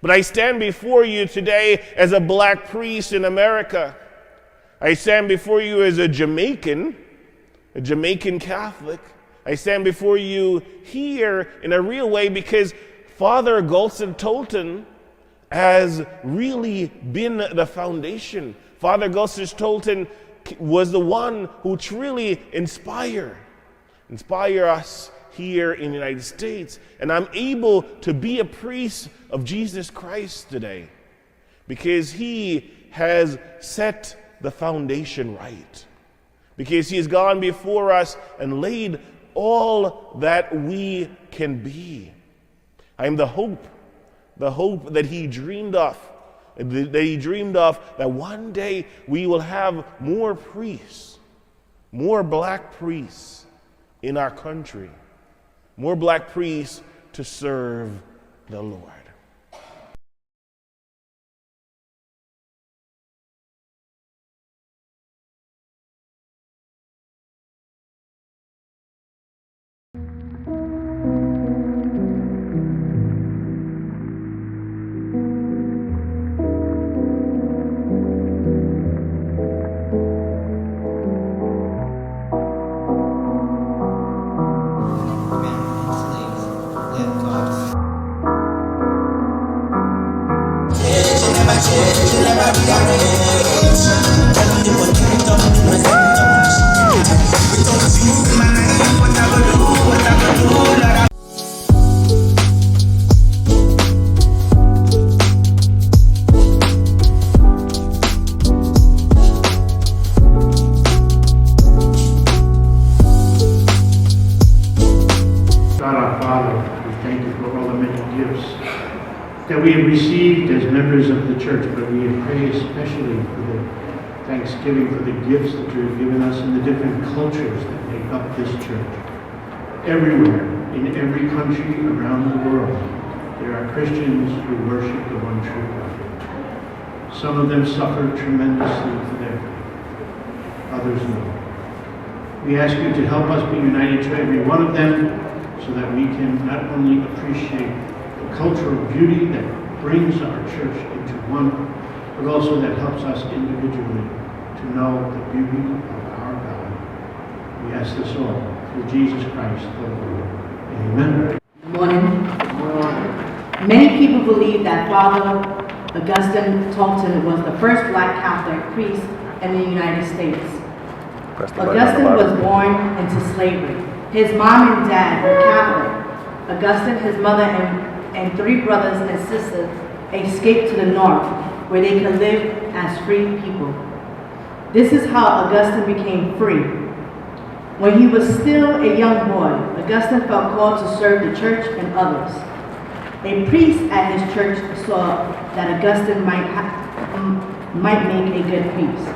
But I stand before you today as a black priest in America. I stand before you as a Jamaican Catholic. I stand before you here in a real way because Father Augustine Tolton has really been the foundation. Father Augustine Tolton was the one who truly inspire us here in the United States. And I'm able to be a priest of Jesus Christ today because he has set the foundation right. Because he has gone before us and laid all that we can be. I am the hope that he dreamed of, that one day we will have more priests, more black priests in our country, more black priests to serve the Lord. That we have received as members of the church, but we pray especially for the thanksgiving for the gifts that you have given us in the different cultures that make up this church. Everywhere, in every country around the world, there are Christians who worship the one true God. Some of them suffer tremendously for their faith, others no. We ask you to help us be united to every one of them so that we can not only appreciate cultural beauty that brings our church into one, but also that helps us individually to know the beauty of our God. We ask this all through Jesus Christ the Lord. Amen. Good morning. Many people believe that Father Augustine Tolton was the first black Catholic priest in the United States. Augustine was born into slavery. His mom and dad were Catholic. Augustine, his mother, and three brothers and sisters escaped to the north, where they could live as free people. This is how Augustine became free. When he was still a young boy, Augustine felt called to serve the church and others. A priest at his church saw that Augustine might make a good priest.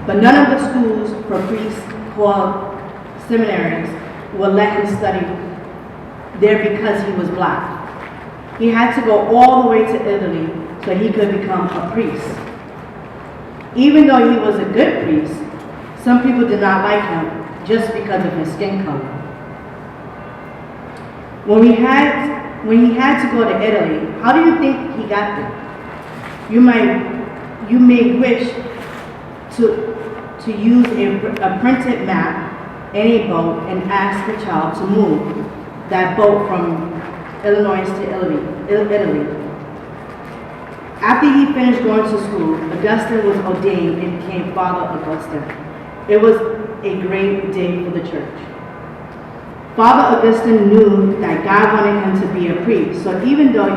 But none of the schools for priests, called seminaries, would let him study there because he was black. He had to go all the way to Italy so he could become a priest. Even though he was a good priest, some people did not like him just because of his skin color. When he had to go to Italy, how do you think he got there? You may wish to use a printed map and a boat and ask the child to move that boat from Illinois to Italy. After he finished going to school, Augustine was ordained and became Father Augustine. It was a great day for the church. Father Augustine knew that God wanted him to be a priest, so even though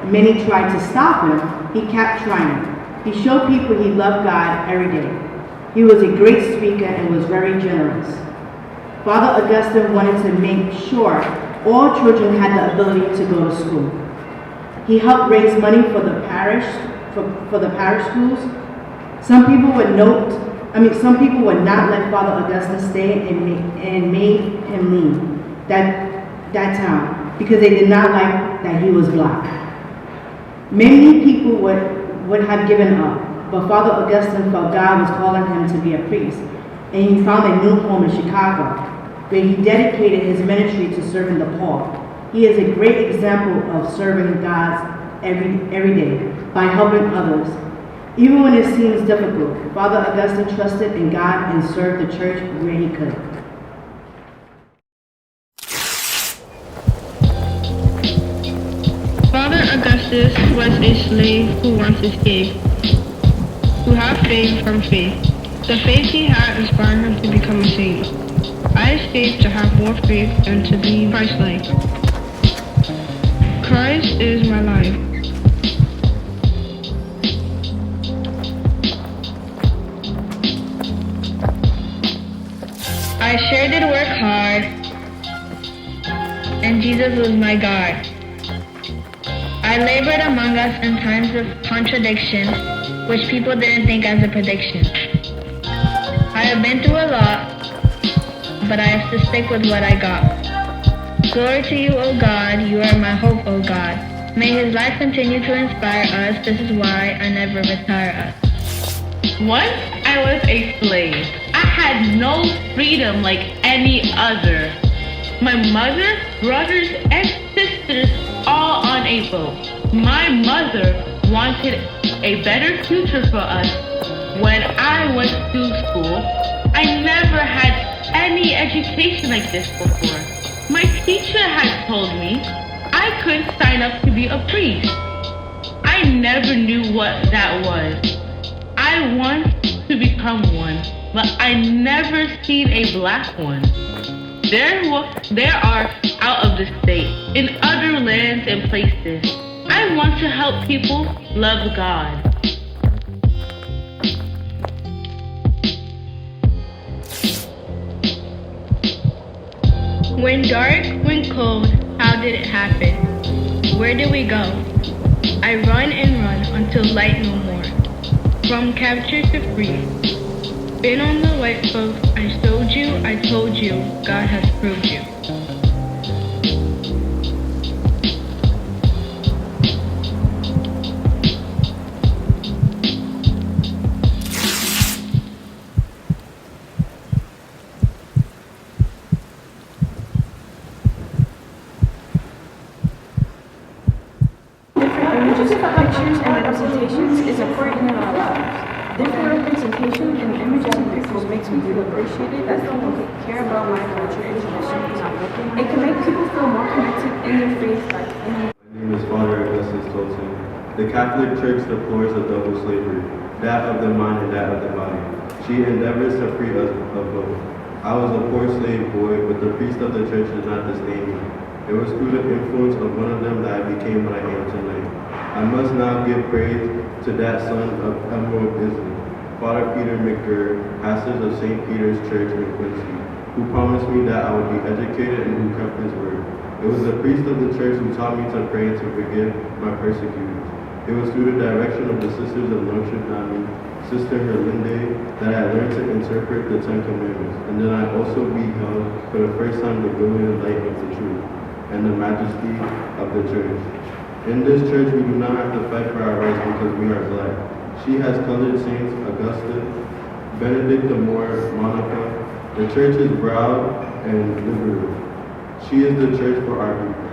many tried to stop him, he kept trying. He showed people he loved God every day. He was a great speaker and was very generous. Father Augustine wanted to make sure all children had the ability to go to school. He helped raise money for the parish schools. Some people would not let Father Augustine stay and made him leave that town because they did not like that he was black. Many people would have given up, but Father Augustine felt God was calling him to be a priest, and he found a new home in Chicago, where he dedicated his ministry to serving the poor. He is a great example of serving God's every day by helping others. Even when it seems difficult, Father Augustine trusted in God and served the church where he could. Father Augustus was a slave who once escaped, who had faith from faith. The faith he had inspired him to become a saint. I escaped to have more faith and to be Christ-like. Christ is my life. I sure did work hard, and Jesus was my God. I labored among us in times of contradiction, which people didn't think as a prediction. I have been through a lot, but I have to stick with what I got. Glory to you, O God, you are my hope, O God. May his life continue to inspire us, this is why I never retire us. Once I was a slave. I had no freedom like any other. My mother, brothers, and sisters all unable. My mother wanted a better future for us. When I went to school, I never had any education like this before. My teacher had told me I could sign up to be a priest. I never knew what that was. I want to become one, but I never seen a black one. There are out of the state, in other lands and places. I want to help people love God. When dark, when cold, how did it happen? Where did we go? I run and run until light no more. From capture to free. Been on the white folks, I showed you, I told you, God has proved you. Images, pictures, and representations is important in our lives. Different representation in images and pictures makes me feel appreciated as people care about my culture and traditions. It can make people feel more connected in their faith. My name is Father Augustus Tolton. The Catholic Church deplores the double slavery, that of the mind and that of the body. She endeavors to free us of both. I was a poor slave boy, but the priest of the church did not disdain me. It was through the influence of one of them that I became what I am tonight. I must now give praise to that son of Emerald Islam, Father Peter McGurr, pastor of St. Peter's Church in Quincy, who promised me that I would be educated and who kept his word. It was the priest of the church who taught me to pray and to forgive my persecutors. It was through the direction of the Sisters of Notre Dame, Sister Herlinde, that I learned to interpret the Ten Commandments, and then I also beheld for the first time the glory and light of the truth and the majesty of the church. In this church, we do not have to fight for our rights because we are black. She has colored saints Augustine, Benedict the Moor, Monica. The church is proud and liberal. She is the church for our people.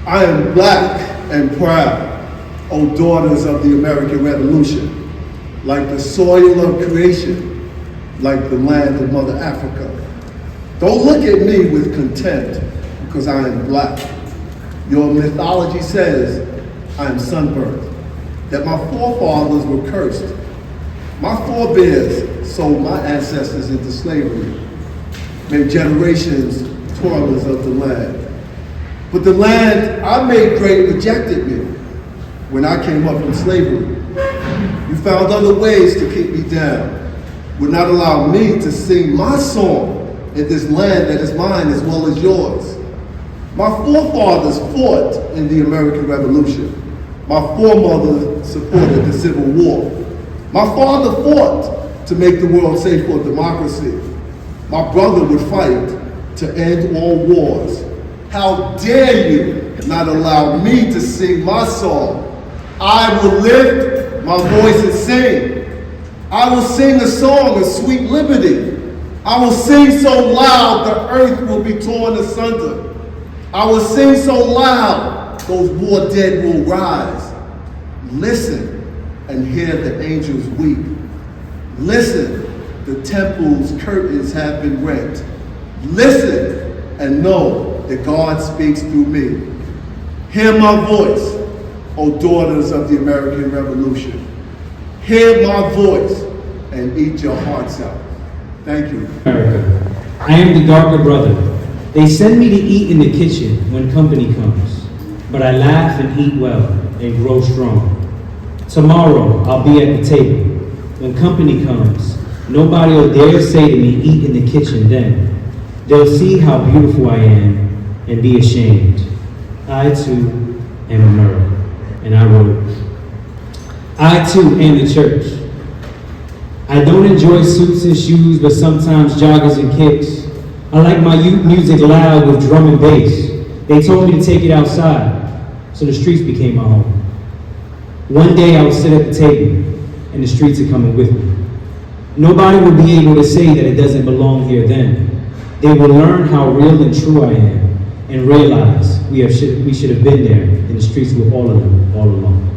I am black and proud, O daughters of the American Revolution, like the soil of creation, like the land of Mother Africa. Don't look at me with contempt because I am black. Your mythology says I am sunburned, that my forefathers were cursed. My forebears sold my ancestors into slavery, made generations toilers of the land. But the land I made great rejected me when I came up from slavery. You found other ways to keep me down, would not allow me to sing my song in this land that is mine as well as yours. My forefathers fought in the American Revolution. My foremother supported the Civil War. My father fought to make the world safe for democracy. My brother would fight to end all wars. How dare you not allow me to sing my song? I will lift my voice and sing. I will sing a song of sweet liberty. I will sing so loud the earth will be torn asunder. I will sing so loud, those war dead will rise. Listen and hear the angels weep. Listen, the temple's curtains have been rent. Listen and know that God speaks through me. Hear my voice, O daughters of the American Revolution. Hear my voice and eat your hearts out. Thank you. America. I am the darker brother. They send me to eat in the kitchen when company comes, but I laugh and eat well and grow strong. Tomorrow I'll be at the table. When company comes, nobody will dare say to me, eat in the kitchen then. They'll see how beautiful I am and be ashamed. I too am America. And I wrote, I too am the church. I don't enjoy suits and shoes, but sometimes joggers and kicks. I like my music loud with drum and bass. They told me to take it outside, so the streets became my home. One day I will sit at the table, and the streets are coming with me. Nobody will be able to say that it doesn't belong here then. They will learn how real and true I am, and realize we should have been there in the streets with all of them all along.